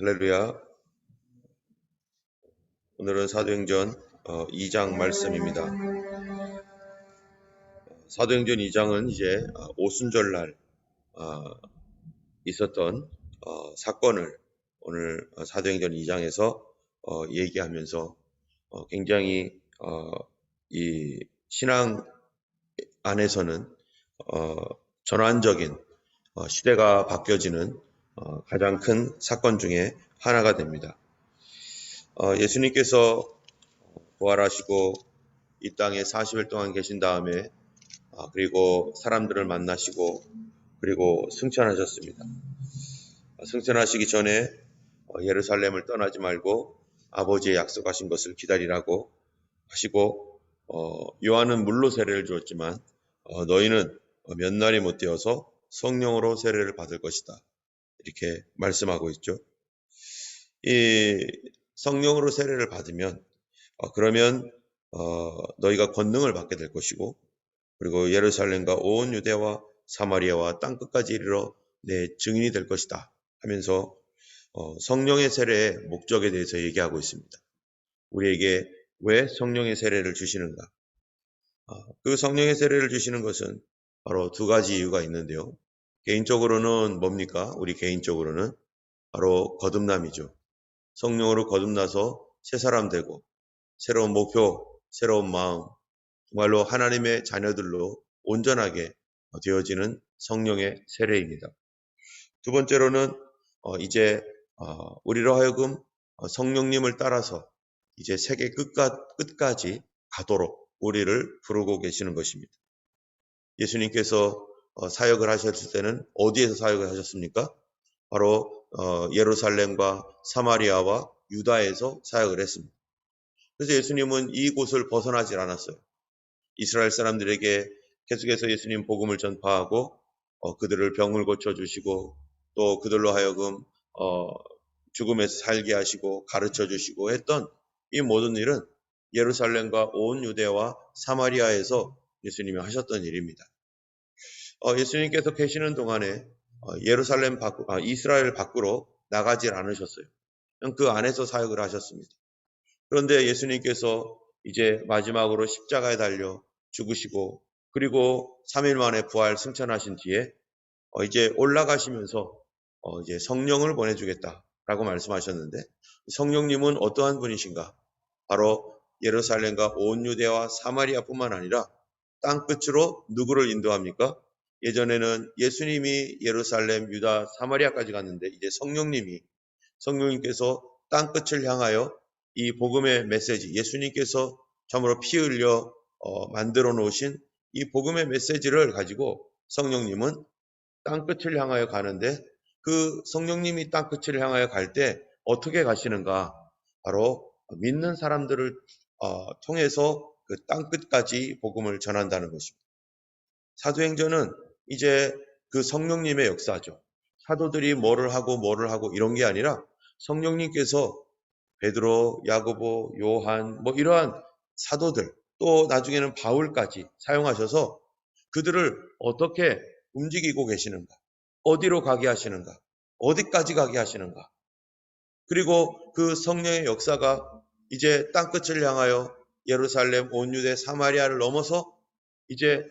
할렐루야. 오늘은 사도행전 2장 말씀입니다. 사도행전 2장은 이제 오순절날 있었던 사건을 오늘 사도행전 2장에서 얘기하면서 굉장히 이 신앙 안에서는 전환적인 시대가 바뀌어지는 가장 큰 사건 중에 하나가 됩니다. 예수님께서 부활하시고 이 땅에 40일 동안 계신 다음에 그리고 사람들을 만나시고 그리고 승천하셨습니다. 승천하시기 전에 예루살렘을 떠나지 말고 아버지의 약속하신 것을 기다리라고 하시고 요한은 물로 세례를 주었지만 너희는 몇 날이 못 되어서 성령으로 세례를 받을 것이다. 이렇게 말씀하고 있죠. 이 성령으로 세례를 받으면 그러면 너희가 권능을 받게 될 것이고 그리고 예루살렘과 온 유대와 사마리아와 땅끝까지 이르러 내 증인이 될 것이다 하면서 성령의 세례의 목적에 대해서 얘기하고 있습니다. 우리에게 왜 성령의 세례를 주시는가? 그 성령의 세례를 주시는 것은 바로 두 가지 이유가 있는데요. 개인적으로는 뭡니까? 우리 개인적으로는 바로 거듭남이죠. 성령으로 거듭나서 새 사람 되고 새로운 목표, 새로운 마음, 정말로 하나님의 자녀들로 온전하게 되어지는 성령의 세례입니다. 두 번째로는 이제 우리로 하여금 성령님을 따라서 이제 세계 끝까지 가도록 우리를 부르고 계시는 것입니다. 예수님께서 사역을 하셨을 때는 어디에서 사역을 하셨습니까? 바로 예루살렘과 사마리아와 유다에서 사역을 했습니다. 그래서 예수님은 이곳을 벗어나질 않았어요. 이스라엘 사람들에게 계속해서 예수님 복음을 전파하고 그들을 병을 고쳐주시고 또 그들로 하여금 죽음에서 살게 하시고 가르쳐주시고 했던 이 모든 일은 예루살렘과 온 유대와 사마리아에서 예수님이 하셨던 일입니다. 예수님께서 계시는 동안에 이스라엘 밖으로 나가질 않으셨어요. 그 안에서 사역을 하셨습니다. 그런데 예수님께서 이제 마지막으로 십자가에 달려 죽으시고 그리고 3일 만에 부활 승천하신 뒤에 이제 올라가시면서 이제 성령을 보내주겠다라고 말씀하셨는데 성령님은 어떠한 분이신가? 바로 예루살렘과 온 유대와 사마리아뿐만 아니라 땅끝으로 누구를 인도합니까? 예전에는 예수님이 예루살렘, 유다, 사마리아까지 갔는데 이제 성령님께서 땅끝을 향하여 이 복음의 메시지, 예수님께서 참으로 피 흘려 만들어 놓으신 이 복음의 메시지를 가지고 성령님은 땅끝을 향하여 가는데 그 성령님이 땅끝을 향하여 갈 때 어떻게 가시는가? 바로 믿는 사람들을 통해서 그 땅끝까지 복음을 전한다는 것입니다. 사도행전은 이제 그 성령님의 역사죠. 사도들이 뭐를 하고 이런 게 아니라 성령님께서 베드로, 야고보, 요한 이러한 사도들 또 나중에는 바울까지 사용하셔서 그들을 어떻게 움직이고 계시는가? 어디로 가게 하시는가? 어디까지 가게 하시는가? 그리고 그 성령의 역사가 이제 땅끝을 향하여 예루살렘, 온 유대, 사마리아를 넘어서 이제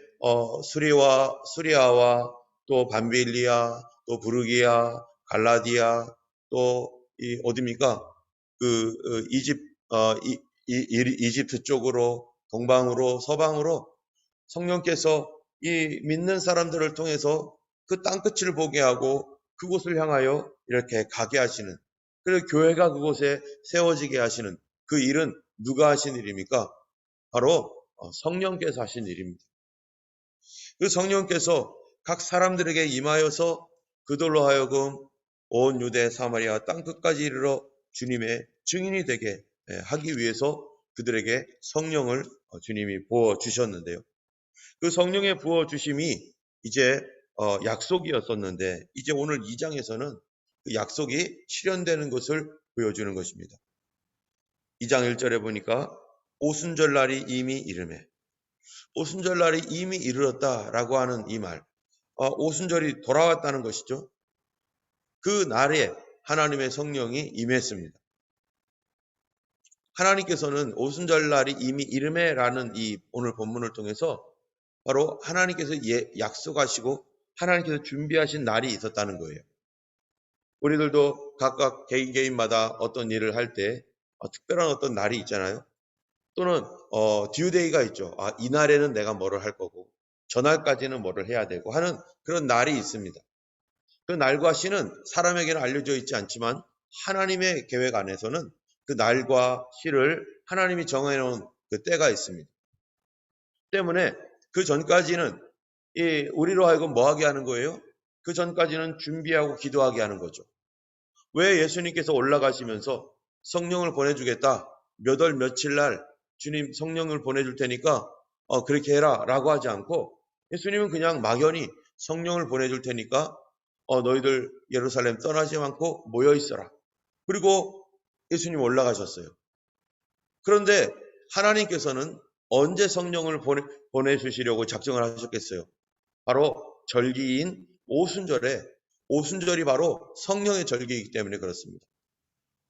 수리아와 또 밤빌리아, 또 부르기아, 갈라디아, 또 어디입니까? 이집트 쪽으로 동방으로 서방으로 성령께서 이 믿는 사람들을 통해서 그 땅끝을 보게 하고 그곳을 향하여 이렇게 가게 하시는, 그리고 교회가 그곳에 세워지게 하시는 그 일은 누가 하신 일입니까? 바로 성령께서 하신 일입니다. 그 성령께서 각 사람들에게 임하여서 그들로 하여금 온 유대 사마리아 땅끝까지 이르러 주님의 증인이 되게 하기 위해서 그들에게 성령을 주님이 부어주셨는데요. 그 성령의 부어주심이 이제 약속이었었는데 이제 오늘 2장에서는 그 약속이 실현되는 것을 보여주는 것입니다. 2장 1절에 보니까 오순절날이 이미 이르매, 오순절날이 이미 이르렀다라고 하는 이 말, 오순절이 돌아왔다는 것이죠. 그 날에 하나님의 성령이 임했습니다. 하나님께서는 오순절날이 이미 이르매라는 이 오늘 본문을 통해서 바로 하나님께서 약속하시고 하나님께서 준비하신 날이 있었다는 거예요. 우리들도 각각 개인마다 어떤 일을 할 때 특별한 어떤 날이 있잖아요. 또는 듀데이가 있죠. 이 날에는 내가 뭐를 할 거고 저날까지는 뭐를 해야 되고 하는 그런 날이 있습니다. 그 날과 시는 사람에게는 알려져 있지 않지만 하나님의 계획 안에서는 그 날과 시를 하나님이 정해놓은 그 때가 있습니다. 때문에 그 전까지는 우리로 하여금 뭐 하게 하는 거예요? 그 전까지는 준비하고 기도하게 하는 거죠. 왜 예수님께서 올라가시면서 성령을 보내주겠다. 몇 월 며칠 날 주님 성령을 보내줄 테니까 그렇게 해라 라고 하지 않고 예수님은 그냥 막연히 성령을 보내줄 테니까 너희들 예루살렘 떠나지 않고 모여 있어라. 그리고 예수님 올라가셨어요. 그런데 하나님께서는 언제 성령을 보내주시려고 작정을 하셨겠어요? 바로 절기인 오순절에, 오순절이 바로 성령의 절기이기 때문에 그렇습니다.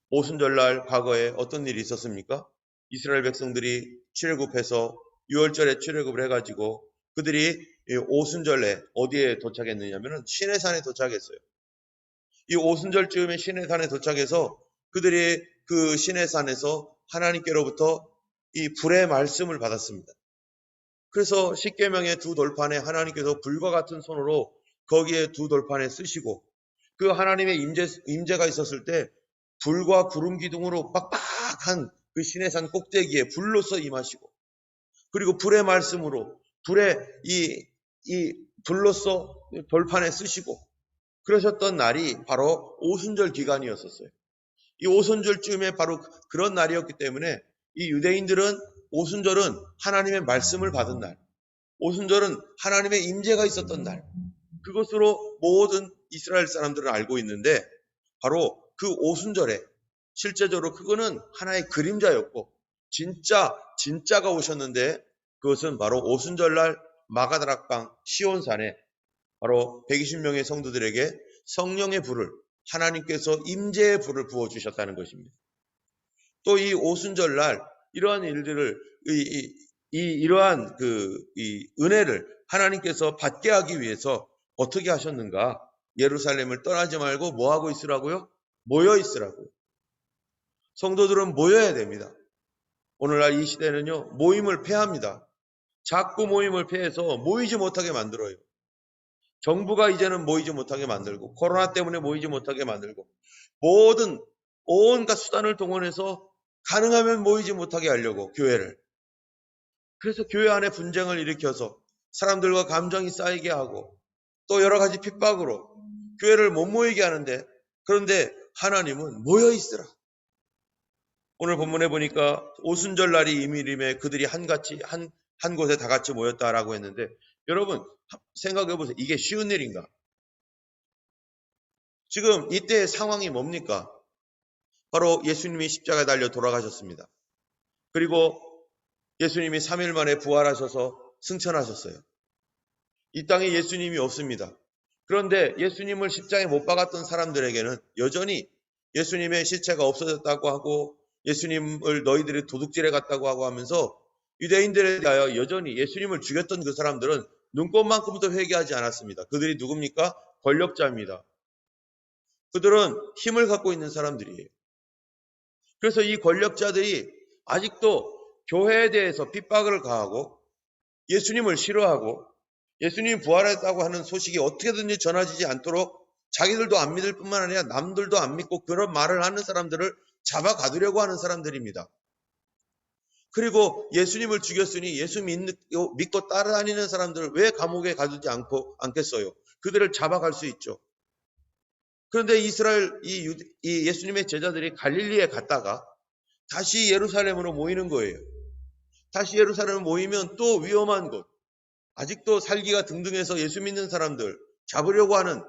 오순절날 과거에 어떤 일이 있었습니까? 이스라엘 백성들이 출애굽해서 6월절에 출애굽을 해가지고 그들이 오순절에 어디에 도착했느냐면은 시내산에 도착했어요. 이 오순절쯤에 시내산에 도착해서 그들이 그 시내산에서 하나님께로부터 이 불의 말씀을 받았습니다. 그래서 십계명의 두 돌판에 하나님께서 불과 같은 손으로 거기에 두 돌판에 쓰시고 그 하나님의 임재가 있었을 때 불과 구름 기둥으로 빡빡한 그 시내산 꼭대기에 불로서 임하시고 그리고 불의 말씀으로 불의 이 불로서 돌판에 쓰시고 그러셨던 날이 바로 오순절 기간이었었어요. 이 오순절쯤에 바로 그런 날이었기 때문에 이 유대인들은 오순절은 하나님의 말씀을 받은 날, 오순절은 하나님의 임재가 있었던 날, 그것으로 모든 이스라엘 사람들은 알고 있는데 바로 그 오순절에 실제적으로 그거는 하나의 그림자였고 진짜가 오셨는데 그것은 바로 오순절날 마가다락방 시온산에 바로 120명의 성도들에게 성령의 불을 하나님께서 임재의 불을 부어주셨다는 것입니다. 또 이 오순절날 이러한 일들을 이러한 이 은혜를 하나님께서 받게 하기 위해서 어떻게 하셨는가? 예루살렘을 떠나지 말고 뭐 하고 있으라고요? 모여 있으라고요. 성도들은 모여야 됩니다. 오늘날 이 시대는요, 모임을 폐합니다. 자꾸 모임을 폐해서 모이지 못하게 만들어요. 정부가 이제는 모이지 못하게 만들고 코로나 때문에 모이지 못하게 만들고 모든 온갖 수단을 동원해서 가능하면 모이지 못하게 하려고 교회를. 그래서 교회 안에 분쟁을 일으켜서 사람들과 감정이 쌓이게 하고 또 여러 가지 핍박으로 교회를 못 모이게 하는데 그런데 하나님은 모여 있으라. 오늘 본문에 보니까 오순절 날이 이미림에 그들이 한 곳에 다 같이 모였다라고 했는데 여러분 생각해 보세요. 이게 쉬운 일인가? 지금 이때의 상황이 뭡니까? 바로 예수님이 십자가에 달려 돌아가셨습니다. 그리고 예수님이 3일 만에 부활하셔서 승천하셨어요. 이 땅에 예수님이 없습니다. 그런데 예수님을 십자가에 못 박았던 사람들에게는 여전히 예수님의 시체가 없어졌다고 하고 예수님을 너희들이 도둑질해 갔다고 하고 하면서 유대인들에 대하여 여전히 예수님을 죽였던 그 사람들은 눈꽃만큼도 회개하지 않았습니다. 그들이 누굽니까? 권력자입니다. 그들은 힘을 갖고 있는 사람들이에요. 그래서 이 권력자들이 아직도 교회에 대해서 핍박을 가하고 예수님을 싫어하고 예수님이 부활했다고 하는 소식이 어떻게든지 전해지지 않도록 자기들도 안 믿을 뿐만 아니라 남들도 안 믿고 그런 말을 하는 사람들을 잡아가두려고 하는 사람들입니다. 그리고 예수님을 죽였으니 예수 믿고 따라다니는 사람들을 왜 감옥에 가두지 않겠어요? 그들을 잡아갈 수 있죠. 그런데 이스라엘 이 예수님의 제자들이 갈릴리에 갔다가 다시 예루살렘으로 모이는 거예요. 다시 예루살렘에 모이면 또 위험한 곳, 아직도 살기가 등등해서 예수 믿는 사람들 잡으려고 하는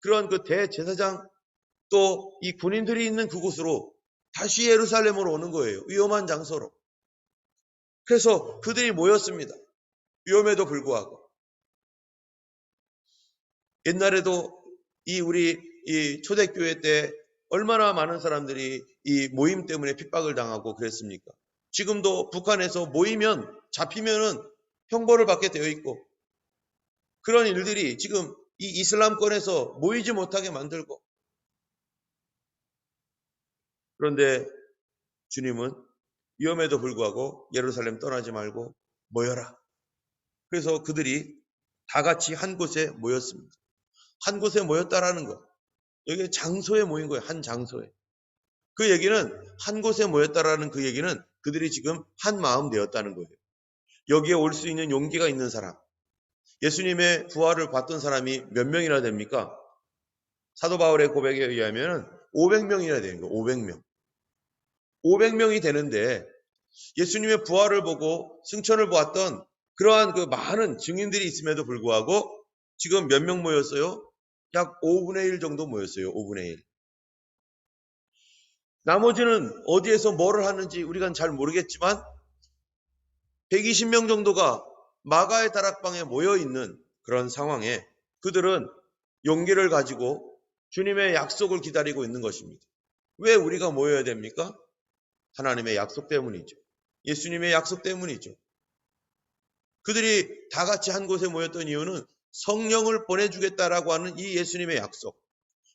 그런 그 대제사장 또 이 군인들이 있는 그곳으로 다시 예루살렘으로 오는 거예요. 위험한 장소로. 그래서 그들이 모였습니다. 위험에도 불구하고. 옛날에도 우리 초대교회 때 얼마나 많은 사람들이 이 모임 때문에 핍박을 당하고 그랬습니까? 지금도 북한에서 모이면 잡히면은 형벌을 받게 되어 있고 그런 일들이 지금 이 이슬람권에서 모이지 못하게 만들고 그런데 주님은 위험에도 불구하고 예루살렘 떠나지 말고 모여라. 그래서 그들이 다 같이 한 곳에 모였습니다. 한 곳에 모였다라는 거. 여기 장소에 모인 거예요. 한 장소에. 그 얘기는 한 곳에 모였다라는 그 얘기는 그들이 지금 한 마음 되었다는 거예요. 여기에 올 수 있는 용기가 있는 사람. 예수님의 부활을 봤던 사람이 몇 명이나 됩니까? 사도 바울의 고백에 의하면 500명이나 되는 거예요. 500명. 500명이 되는데 예수님의 부활을 보고 승천을 보았던 그러한 그 많은 증인들이 있음에도 불구하고 지금 몇 명 모였어요? 약 5분의 1 정도 모였어요. 5분의 1. 나머지는 어디에서 뭐를 하는지 우리가 잘 모르겠지만 120명 정도가 마가의 다락방에 모여 있는 그런 상황에 그들은 용기를 가지고 주님의 약속을 기다리고 있는 것입니다. 왜 우리가 모여야 됩니까? 하나님의 약속 때문이죠. 예수님의 약속 때문이죠. 그들이 다 같이 한 곳에 모였던 이유는 성령을 보내주겠다라고 하는 이 예수님의 약속.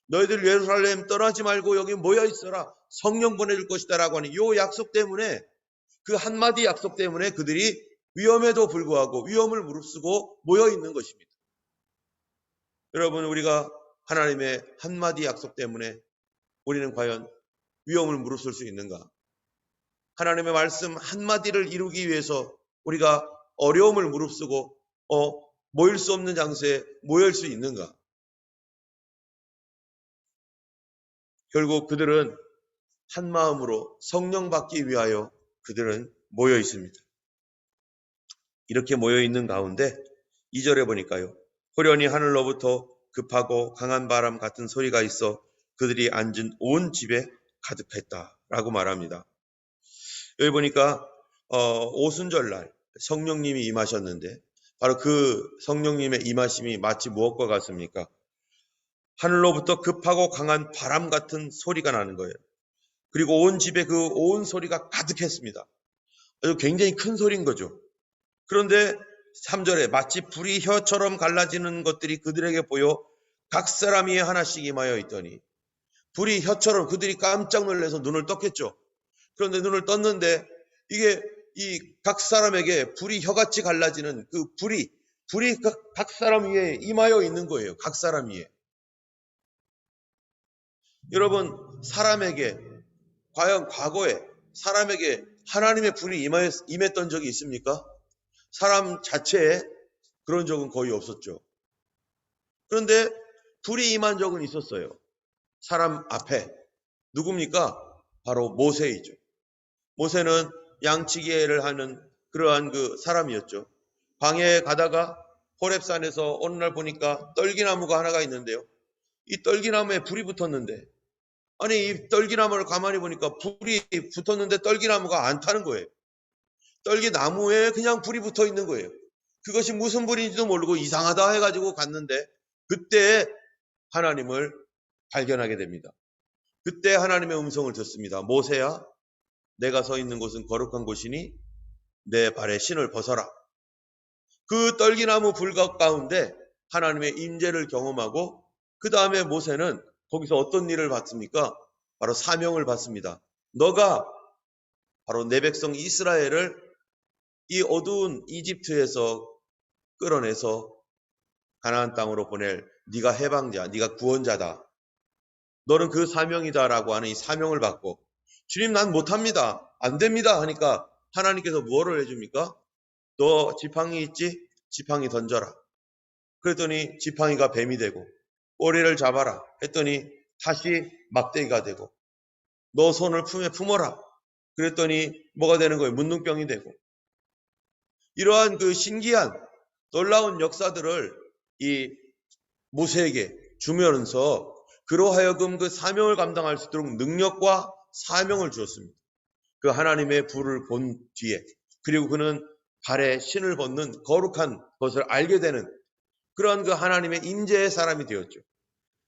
너희들 예루살렘 떠나지 말고 여기 모여 있어라. 성령 보내줄 것이다라고 하는 이 약속 때문에 그 한마디 약속 때문에 그들이 위험에도 불구하고 위험을 무릅쓰고 모여 있는 것입니다. 여러분 우리가 하나님의 한마디 약속 때문에 우리는 과연 위험을 무릅쓸 수 있는가? 하나님의 말씀 한마디를 이루기 위해서 우리가 어려움을 무릅쓰고 모일 수 없는 장소에 모일 수 있는가? 결국 그들은 한 마음으로 성령 받기 위하여 그들은 모여 있습니다. 이렇게 모여 있는 가운데 2절에 보니까요. 호련히 하늘로부터 급하고 강한 바람 같은 소리가 있어 그들이 앉은 온 집에 가득했다라고 말합니다. 여기 보니까 오순절날 성령님이 임하셨는데 바로 그 성령님의 임하심이 마치 무엇과 같습니까? 하늘로부터 급하고 강한 바람 같은 소리가 나는 거예요. 그리고 온 집에 그 온 소리가 가득했습니다. 아주 굉장히 큰 소리인 거죠. 그런데 3절에 마치 불이 혀처럼 갈라지는 것들이 그들에게 보여 각 사람이 하나씩 임하여 있더니 불이 혀처럼 그들이 깜짝 놀라서 눈을 떴겠죠. 그런데 눈을 떴는데 이게 이 각 사람에게 불이 혀같이 갈라지는 그 불이 각 사람 위에 임하여 있는 거예요. 각 사람 위에. 여러분 사람에게 과연 과거에 사람에게 하나님의 불이 임했던 적이 있습니까? 사람 자체에 그런 적은 거의 없었죠. 그런데 불이 임한 적은 있었어요. 사람 앞에. 누굽니까? 바로 모세이죠. 모세는 양치기를 하는 그러한 그 사람이었죠. 광야에 가다가 호렙산에서 어느 날 보니까 떨기나무가 하나가 있는데요. 이 떨기나무에 불이 붙었는데 아니 이 떨기나무를 가만히 보니까 불이 붙었는데 떨기나무가 안 타는 거예요. 떨기나무에 그냥 불이 붙어 있는 거예요. 그것이 무슨 불인지도 모르고 이상하다 해가지고 갔는데 그때 하나님을 발견하게 됩니다. 그때 하나님의 음성을 듣습니다. 모세야 내가 서 있는 곳은 거룩한 곳이니 내 발에 신을 벗어라. 그 떨기나무 불 가운데 하나님의 임재를 경험하고 그 다음에 모세는 거기서 어떤 일을 받습니까? 바로 사명을 받습니다. 너가 바로 내 백성 이스라엘을 이 어두운 이집트에서 끌어내서 가나안 땅으로 보낼 네가 해방자, 네가 구원자다. 너는 그 사명이다라고 하는 이 사명을 받고 주님 난 못합니다. 안 됩니다 하니까 하나님께서 무엇을 해줍니까? 너 지팡이 있지? 지팡이 던져라. 그랬더니 지팡이가 뱀이 되고 꼬리를 잡아라 했더니 다시 막대기가 되고 너 손을 품에 품어라. 그랬더니 뭐가 되는 거예요? 문둥병이 되고 이러한 그 신기한 놀라운 역사들을 이 모세에게 주면서 그로 하여금 그 사명을 감당할 수 있도록 능력과 사명을 주었습니다. 그 하나님의 불을 본 뒤에 그리고 그는 발에 신을 벗는 거룩한 것을 알게 되는 그러한 그 하나님의 임재의 사람이 되었죠.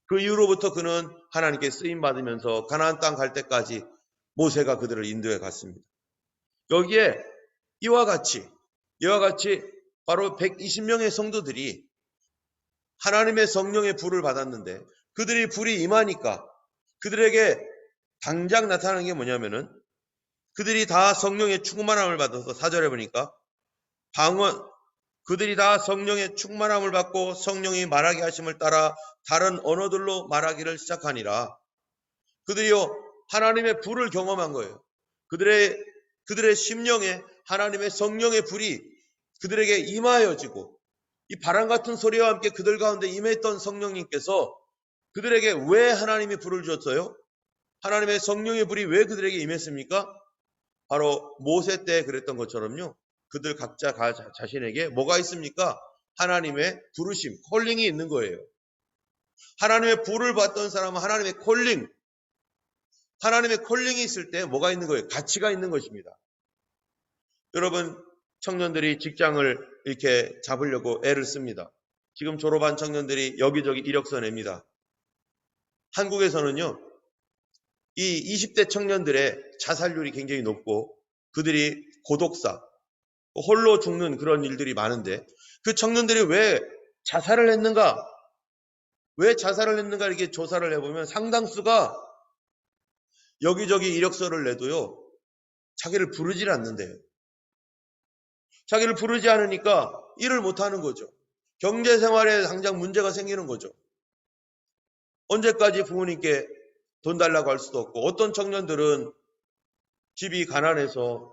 그 이후로부터 그는 하나님께 쓰임 받으면서 가나안 땅 갈 때까지 모세가 그들을 인도해 갔습니다. 여기에 이와 같이 바로 120명의 성도들이 하나님의 성령의 불을 받았는데, 그들이 불이 임하니까 그들에게 당장 나타나는 게 뭐냐면은, 그들이 다 성령의 충만함을 받아서 4절에 보니까 그들이 다 성령의 충만함을 받고 성령이 말하게 하심을 따라 다른 언어들로 말하기를 시작하니라. 그들이요 하나님의 불을 경험한 거예요. 그들의 심령에 하나님의 성령의 불이 그들에게 임하여지고, 이 바람 같은 소리와 함께 그들 가운데 임했던 성령님께서 그들에게 왜 하나님이 불을 주었어요? 하나님의 성령의 불이 왜 그들에게 임했습니까? 바로 모세 때 그랬던 것처럼요, 그들 각자 자신에게 뭐가 있습니까? 하나님의 부르심, 콜링이 있는 거예요. 하나님의 불을 받던 사람은 하나님의 콜링이 있을 때 뭐가 있는 거예요? 가치가 있는 것입니다. 여러분, 청년들이 직장을 이렇게 잡으려고 애를 씁니다. 지금 졸업한 청년들이 여기저기 이력서 냅니다. 한국에서는요, 이 20대 청년들의 자살률이 굉장히 높고, 그들이 고독사, 홀로 죽는 그런 일들이 많은데, 그 청년들이 왜 자살을 했는가 이렇게 조사를 해보면 상당수가 여기저기 이력서를 내도요, 자기를 부르질 않는데요. 자기를 부르지 않으니까 일을 못하는 거죠. 경제생활에 당장 문제가 생기는 거죠. 언제까지 부모님께 돈 달라고 할 수도 없고, 어떤 청년들은 집이 가난해서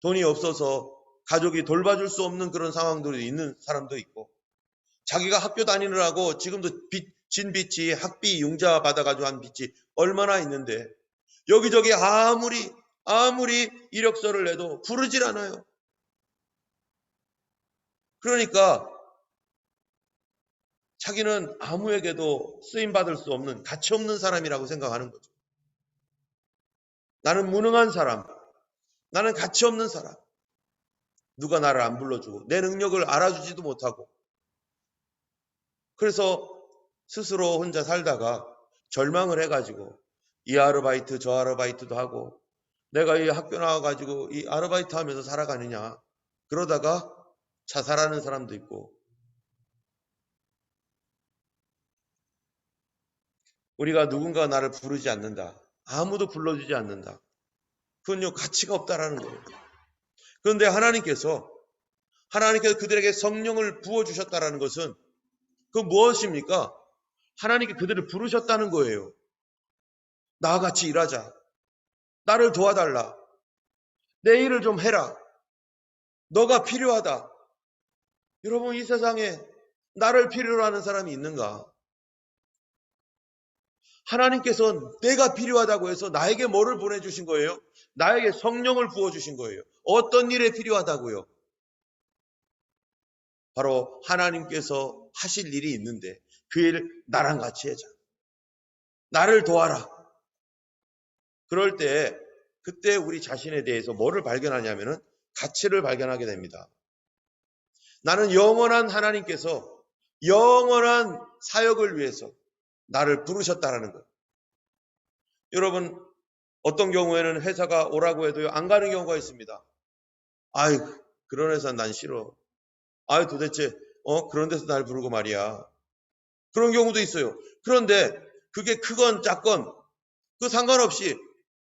돈이 없어서 가족이 돌봐줄 수 없는 그런 상황들이 있는 사람도 있고, 자기가 학교 다니느라고 지금도 진 빚이 학비 융자 받아가지고 한 빚이 얼마나 있는데, 여기저기 아무리 이력서를 내도 부르질 않아요. 그러니까 자기는 아무에게도 쓰임받을 수 없는, 가치 없는 사람이라고 생각하는 거죠. 나는 무능한 사람, 나는 가치 없는 사람, 누가 나를 안 불러주고 내 능력을 알아주지도 못하고, 그래서 스스로 혼자 살다가 절망을 해가지고 이 아르바이트 저 아르바이트도 하고, 내가 이 학교 나와가지고 이 아르바이트 하면서 살아가느냐, 그러다가 자살하는 사람도 있고. 우리가 누군가 나를 부르지 않는다, 아무도 불러주지 않는다, 그건요 가치가 없다라는 거예요. 그런데 하나님께서 그들에게 성령을 부어주셨다라는 것은 그 무엇입니까? 하나님께 그들을 부르셨다는 거예요. 나와 같이 일하자, 나를 도와달라, 내 일을 좀 해라, 너가 필요하다. 여러분, 이 세상에 나를 필요로 하는 사람이 있는가? 하나님께서 내가 필요하다고 해서 나에게 뭐를 보내주신 거예요? 나에게 성령을 부어주신 거예요. 어떤 일에 필요하다고요? 바로 하나님께서 하실 일이 있는데 그 일 나랑 같이 하자, 나를 도와라. 그럴 때 그때 우리 자신에 대해서 뭐를 발견하냐면은 가치를 발견하게 됩니다. 나는 영원한 하나님께서 영원한 사역을 위해서 나를 부르셨다라는 것. 여러분, 어떤 경우에는 회사가 오라고 해도 안 가는 경우가 있습니다. 아이, 그런 회사 난 싫어. 아이, 도대체 그런 데서 날 부르고 말이야. 그런 경우도 있어요. 그런데 그게 크건 작건 그 상관없이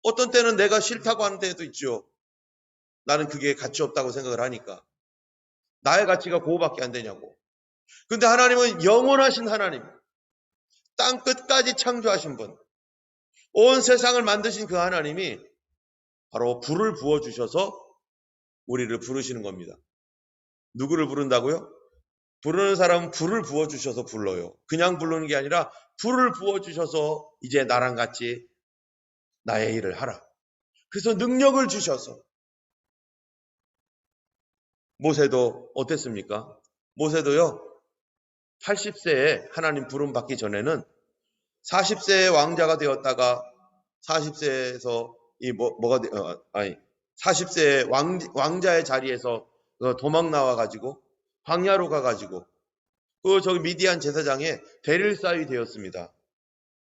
어떤 때는 내가 싫다고 하는 때도 있죠. 나는 그게 가치 없다고 생각을 하니까. 나의 가치가 그거밖에 안 되냐고. 근데 하나님은 영원하신 하나님, 땅 끝까지 창조하신 분, 온 세상을 만드신 그 하나님이 바로 불을 부어주셔서 우리를 부르시는 겁니다. 누구를 부른다고요? 부르는 사람은 불을 부어주셔서 불러요. 그냥 부르는 게 아니라 불을 부어주셔서 이제 나랑 같이 나의 일을 하라. 그래서 능력을 주셔서. 모세도 어땠습니까? 모세도요, 80세에 하나님 부름 받기 전에는 40세의 왕자가 되었다가 40세에서 40세의 왕자의 자리에서 도망 나와가지고 광야로 가가지고 저기 미디안 제사장의 대릴사위 되었습니다.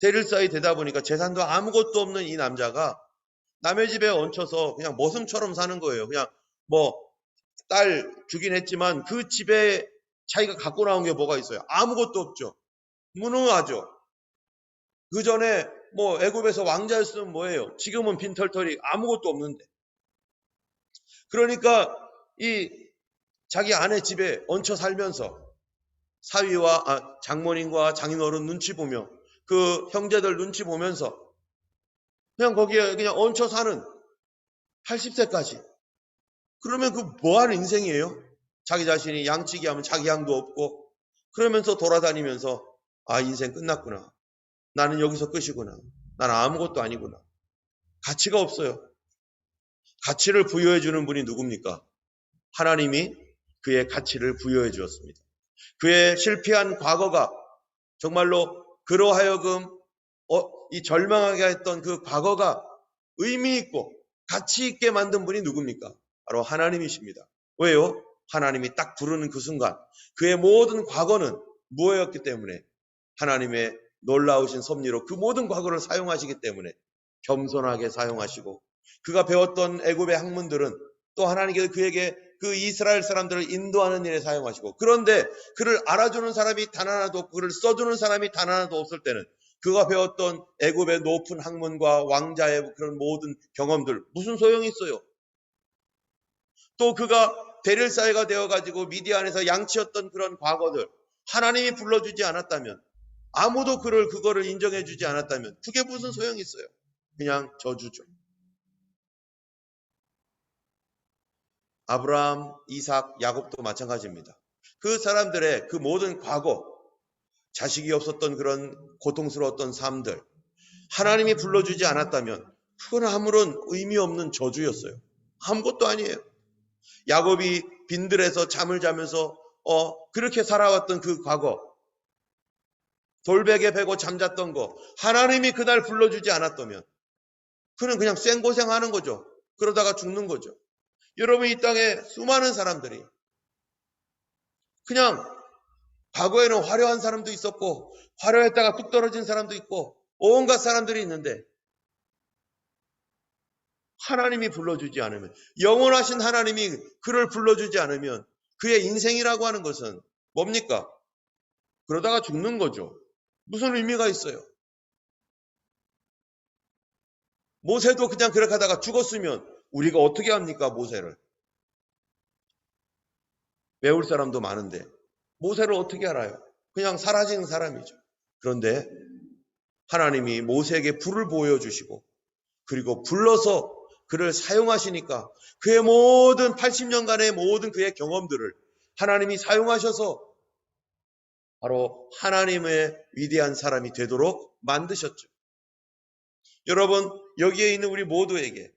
대릴사이 되다 보니까 재산도 아무것도 없는 이 남자가 남의 집에 얹혀서 그냥 머슴처럼 사는 거예요. 그냥 뭐 딸 주긴 했지만 그 집에 자기가 갖고 나온 게 뭐가 있어요? 아무것도 없죠. 무능하죠. 그 전에 뭐 애굽에서 왕자였으면 뭐예요? 지금은 빈털터리 아무것도 없는데. 그러니까 이 자기 아내 집에 얹혀 살면서 사위와 장모님과 장인어른 눈치 보며 그 형제들 눈치 보면서 그냥 거기에 그냥 얹혀 사는 80세까지. 그러면 그 뭐하는 인생이에요? 자기 자신이 양치기 하면 자기 양도 없고 그러면서 돌아다니면서 인생 끝났구나. 나는 여기서 끝이구나. 나는 아무것도 아니구나. 가치가 없어요. 가치를 부여해 주는 분이 누굽니까? 하나님이 그의 가치를 부여해 주었습니다. 그의 실패한 과거가 정말로 그로 하여금 이 절망하게 했던 그 과거가 의미 있고 가치 있게 만든 분이 누굽니까? 바로 하나님이십니다. 왜요? 하나님이 딱 부르는 그 순간 그의 모든 과거는 무엇이었기 때문에 하나님의 놀라우신 섭리로 그 모든 과거를 사용하시기 때문에 겸손하게 사용하시고 그가 배웠던 애굽의 학문들은 또 하나님께서 그에게 그 이스라엘 사람들을 인도하는 일에 사용하시고 그런데 그를 알아주는 사람이 단 하나도 없고 그를 써주는 사람이 단 하나도 없을 때는 그가 배웠던 애굽의 높은 학문과 왕자의 그런 모든 경험들 무슨 소용이 있어요? 또 그가 데릴사이가 되어가지고 미디안에서 양치였던 그런 과거들 하나님이 불러주지 않았다면 아무도 그거를 인정해주지 않았다면 그게 무슨 소용이 있어요? 그냥 저주죠. 아브라함, 이삭, 야곱도 마찬가지입니다. 그 사람들의 그 모든 과거, 자식이 없었던 그런 고통스러웠던 삶들, 하나님이 불러주지 않았다면 그건 아무런 의미 없는 저주였어요. 아무것도 아니에요. 야곱이 빈들에서 잠을 자면서 그렇게 살아왔던 그 과거, 돌베개 베고 잠잤던 거, 하나님이 그날 불러주지 않았다면 그는 그냥 생고생하는 거죠. 그러다가 죽는 거죠. 여러분 이 땅에 수많은 사람들이 그냥 과거에는 화려한 사람도 있었고 화려했다가 뚝 떨어진 사람도 있고 온갖 사람들이 있는데 하나님이 불러주지 않으면 영원하신 하나님이 그를 불러주지 않으면 그의 인생이라고 하는 것은 뭡니까? 그러다가 죽는 거죠. 무슨 의미가 있어요? 모세도 그냥 그렇게 하다가 죽었으면 우리가 어떻게 합니까? 모세를. 배울 사람도 많은데 모세를 어떻게 알아요? 그냥 사라지는 사람이죠. 그런데 하나님이 모세에게 불을 보여주시고 그리고 불러서 그를 사용하시니까 그의 모든 80년간의 모든 그의 경험들을 하나님이 사용하셔서 바로 하나님의 위대한 사람이 되도록 만드셨죠. 여러분 여기에 있는 우리 모두에게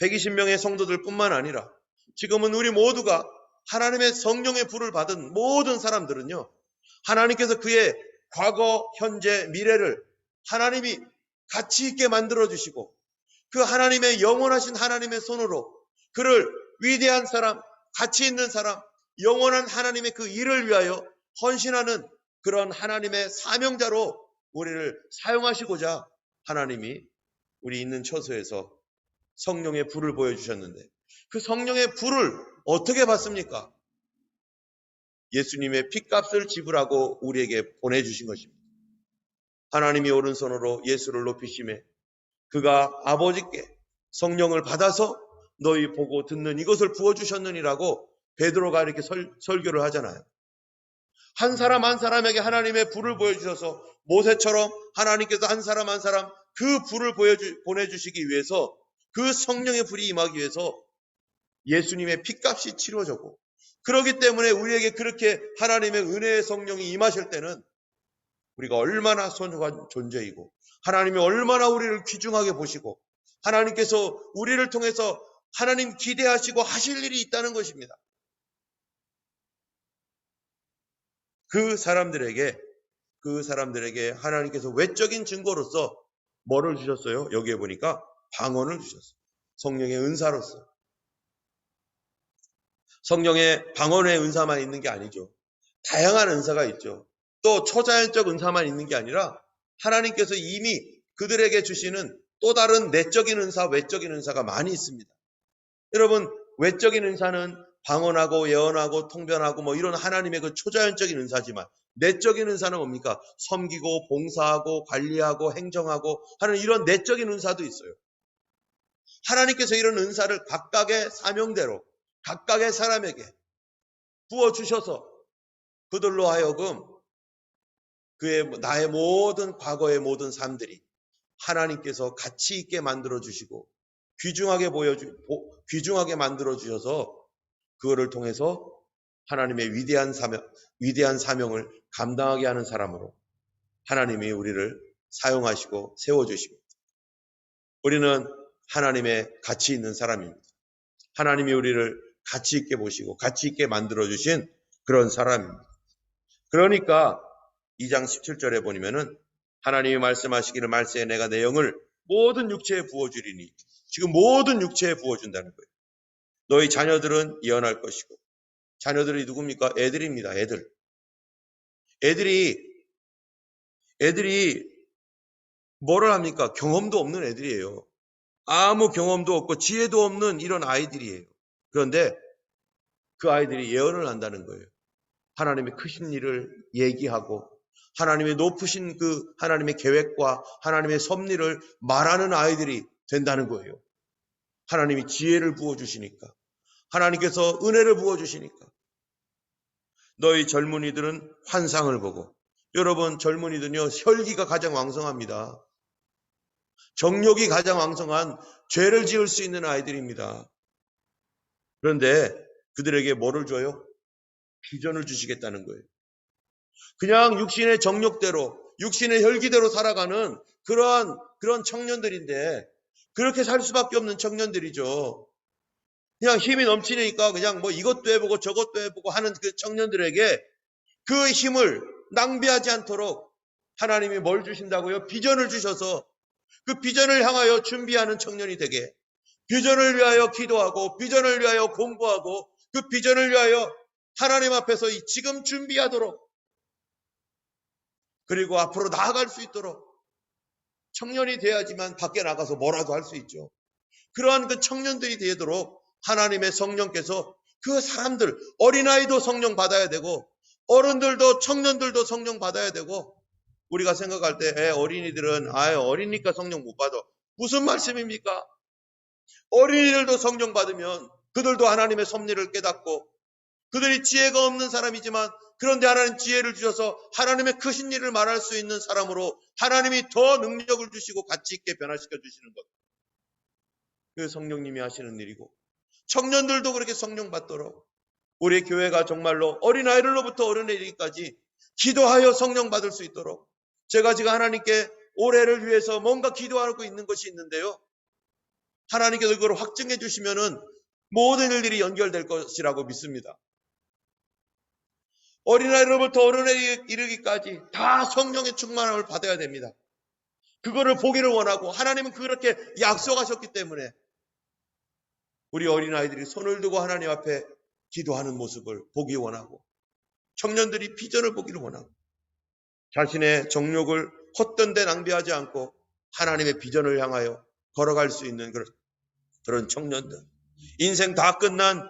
120명의 성도들 뿐만 아니라 지금은 우리 모두가 하나님의 성령의 불을 받은 모든 사람들은요. 하나님께서 그의 과거, 현재, 미래를 하나님이 가치 있게 만들어주시고 그 하나님의 영원하신 하나님의 손으로 그를 위대한 사람, 가치 있는 사람, 영원한 하나님의 그 일을 위하여 헌신하는 그런 하나님의 사명자로 우리를 사용하시고자 하나님이 우리 있는 처소에서 성령의 불을 보여주셨는데 그 성령의 불을 어떻게 받습니까? 예수님의 핏값을 지불하고 우리에게 보내주신 것입니다. 하나님이 오른손으로 예수를 높이심에 그가 아버지께 성령을 받아서 너희 보고 듣는 이것을 부어주셨느니라고 베드로가 이렇게 설교를 하잖아요. 한 사람 한 사람에게 하나님의 불을 보여주셔서 모세처럼 하나님께서 한 사람 한 사람 그 불을 보내주시기 위해서 그 성령의 불이 임하기 위해서 예수님의 핏값이 치러졌고 그렇기 때문에 우리에게 그렇게 하나님의 은혜의 성령이 임하실 때는 우리가 얼마나 소중한 존재이고 하나님이 얼마나 우리를 귀중하게 보시고 하나님께서 우리를 통해서 하나님 기대하시고 하실 일이 있다는 것입니다. 그 사람들에게 하나님께서 외적인 증거로서 뭐를 주셨어요? 여기에 보니까 방언을 주셨어요. 성령의 은사로서. 성령의 방언의 은사만 있는 게 아니죠. 다양한 은사가 있죠. 또 초자연적 은사만 있는 게 아니라 하나님께서 이미 그들에게 주시는 또 다른 내적인 은사, 외적인 은사가 많이 있습니다. 여러분, 외적인 은사는 방언하고 예언하고 통변하고 뭐 이런 하나님의 그 초자연적인 은사지만, 내적인 은사는 뭡니까? 섬기고 봉사하고 관리하고 행정하고 하는 이런 내적인 은사도 있어요. 하나님께서 이런 은사를 각각의 사명대로 각각의 사람에게 부어주셔서 그들로 하여금 나의 모든 과거의 모든 삶들이 하나님께서 가치 있게 만들어주시고 귀중하게 만들어주셔서 그거를 통해서 하나님의 위대한 사명을 감당하게 하는 사람으로 하나님이 우리를 사용하시고 세워주십니다. 우리는 하나님의 가치 있는 사람입니다. 하나님이 우리를 가치 있게 보시고 가치 있게 만들어주신 그런 사람입니다. 그러니까 2장 17절에 보면은 하나님이 말씀하시기를 말세에 내가 내 영을 모든 육체에 부어주리니, 지금 모든 육체에 부어준다는 거예요. 너희 자녀들은 예언할 것이고, 자녀들이 누굽니까? 애들입니다. 애들이 뭐를 합니까? 경험도 없는 애들이에요. 아무 경험도 없고 지혜도 없는 이런 아이들이에요. 그런데 그 아이들이 예언을 한다는 거예요. 하나님의 크신 일을 얘기하고 하나님의 높으신 그 하나님의 계획과 하나님의 섭리를 말하는 아이들이 된다는 거예요. 하나님이 지혜를 부어주시니까, 하나님께서 은혜를 부어주시니까. 너희 젊은이들은 환상을 보고, 여러분 젊은이들은요 혈기가 가장 왕성합니다. 정욕이 가장 왕성한 죄를 지을 수 있는 아이들입니다. 그런데 그들에게 뭐를 줘요? 비전을 주시겠다는 거예요. 그냥 육신의 정욕대로, 육신의 혈기대로 살아가는 그런 청년들인데, 그렇게 살 수밖에 없는 청년들이죠. 그냥 힘이 넘치니까 그냥 뭐 이것도 해보고 저것도 해보고 하는 그 청년들에게 그 힘을 낭비하지 않도록 하나님이 뭘 주신다고요? 비전을 주셔서 그 비전을 향하여 준비하는 청년이 되게, 비전을 위하여 기도하고 비전을 위하여 공부하고 그 비전을 위하여 하나님 앞에서 지금 준비하도록, 그리고 앞으로 나아갈 수 있도록. 청년이 돼야지만 밖에 나가서 뭐라도 할 수 있죠. 그러한 그 청년들이 되도록 하나님의 성령께서 그 사람들, 어린아이도 성령 받아야 되고 어른들도 청년들도 성령 받아야 되고, 우리가 생각할 때 어린이들은 어리니까 성령 못 받아. 무슨 말씀입니까? 어린이들도 성령 받으면 그들도 하나님의 섭리를 깨닫고, 그들이 지혜가 없는 사람이지만 그런데 하나님 지혜를 주셔서 하나님의 크신 일을 말할 수 있는 사람으로 하나님이 더 능력을 주시고 가치 있게 변화시켜 주시는 것. 그 성령님이 하시는 일이고, 청년들도 그렇게 성령 받도록 우리 교회가 정말로 어린아이들로부터 어른애들까지 기도하여 성령 받을 수 있도록, 제가 지금 하나님께 올해를 위해서 뭔가 기도하고 있는 것이 있는데요, 하나님께서 그걸 확증해 주시면은 모든 일들이 연결될 것이라고 믿습니다. 어린아이로부터 어른에 이르기까지 다 성령의 충만함을 받아야 됩니다. 그거를 보기를 원하고 하나님은 그렇게 약속하셨기 때문에 우리 어린아이들이 손을 들고 하나님 앞에 기도하는 모습을 보기 원하고, 청년들이 비전을 보기를 원하고, 자신의 정욕을 헛된 데 낭비하지 않고 하나님의 비전을 향하여 걸어갈 수 있는 그런 청년들, 인생 다 끝난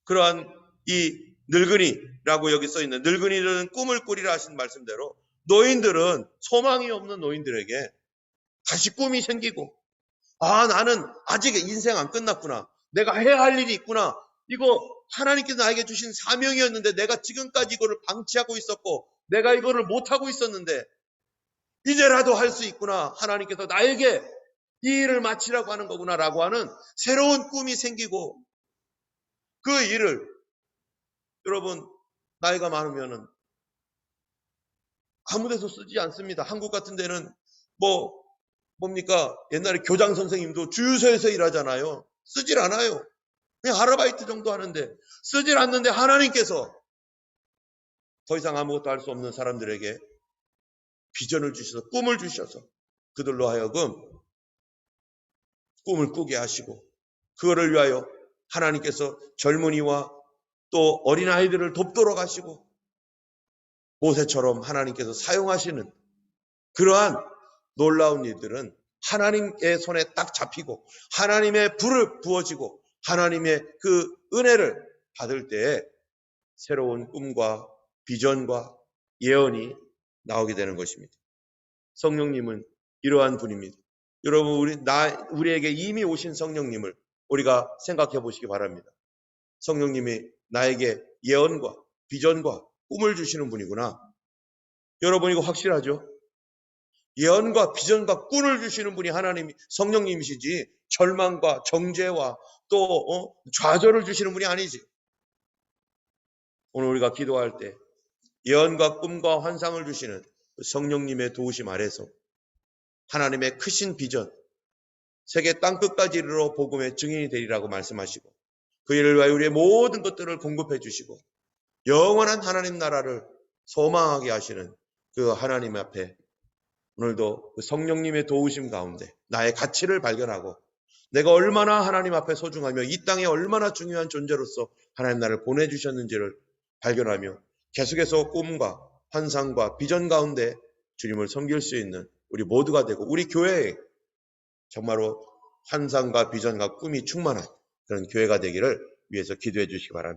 그러한 이 늙은이라고 여기 써 있는 늙은이들은 꿈을 꾸리라 하신 말씀대로, 노인들은, 소망이 없는 노인들에게 다시 꿈이 생기고, 나는 아직 인생 안 끝났구나, 내가 해야 할 일이 있구나, 이거 하나님께서 나에게 주신 사명이었는데 내가 지금까지 이거를 방치하고 있었고 내가 이거를 못하고 있었는데 이제라도 할 수 있구나, 하나님께서 나에게 이 일을 마치라고 하는 거구나 라고 하는 새로운 꿈이 생기고, 그 일을, 여러분 나이가 많으면은 아무 데서 쓰지 않습니다. 한국 같은 데는 뭡니까? 옛날에 교장 선생님도 주유소에서 일하잖아요. 쓰질 않아요. 그냥 아르바이트 정도 하는데, 쓰질 않는데 하나님께서 더 이상 아무것도 할 수 없는 사람들에게 비전을 주셔서, 꿈을 주셔서 그들로 하여금 꿈을 꾸게 하시고, 그거를 위하여 하나님께서 젊은이와 또 어린아이들을 돕도록 하시고, 모세처럼 하나님께서 사용하시는 그러한 놀라운 일들은 하나님의 손에 딱 잡히고 하나님의 불을 부어지고 하나님의 그 은혜를 받을 때에 새로운 꿈과 비전과 예언이 나오게 되는 것입니다. 성령님은 이러한 분입니다. 여러분, 우리에게 이미 오신 성령님을 우리가 생각해 보시기 바랍니다. 성령님이 나에게 예언과 비전과 꿈을 주시는 분이구나. 여러분, 이거 확실하죠? 예언과 비전과 꿈을 주시는 분이 하나님, 성령님이시지 절망과 정죄와 또 좌절을 주시는 분이 아니지. 오늘 우리가 기도할 때 예언과 꿈과 환상을 주시는 성령님의 도우심 아래서 하나님의 크신 비전, 세계 땅끝까지 이르러 복음의 증인이 되리라고 말씀하시고 그 일을 위하여 우리의 모든 것들을 공급해 주시고 영원한 하나님 나라를 소망하게 하시는 그 하나님 앞에 오늘도 그 성령님의 도우심 가운데 나의 가치를 발견하고 내가 얼마나 하나님 앞에 소중하며 이 땅에 얼마나 중요한 존재로서 하나님 나를 보내주셨는지를 발견하며 계속해서 꿈과 환상과 비전 가운데 주님을 섬길 수 있는 우리 모두가 되고 우리 교회에 정말로 환상과 비전과 꿈이 충만한 그런 교회가 되기를 위해서 기도해 주시기 바랍니다.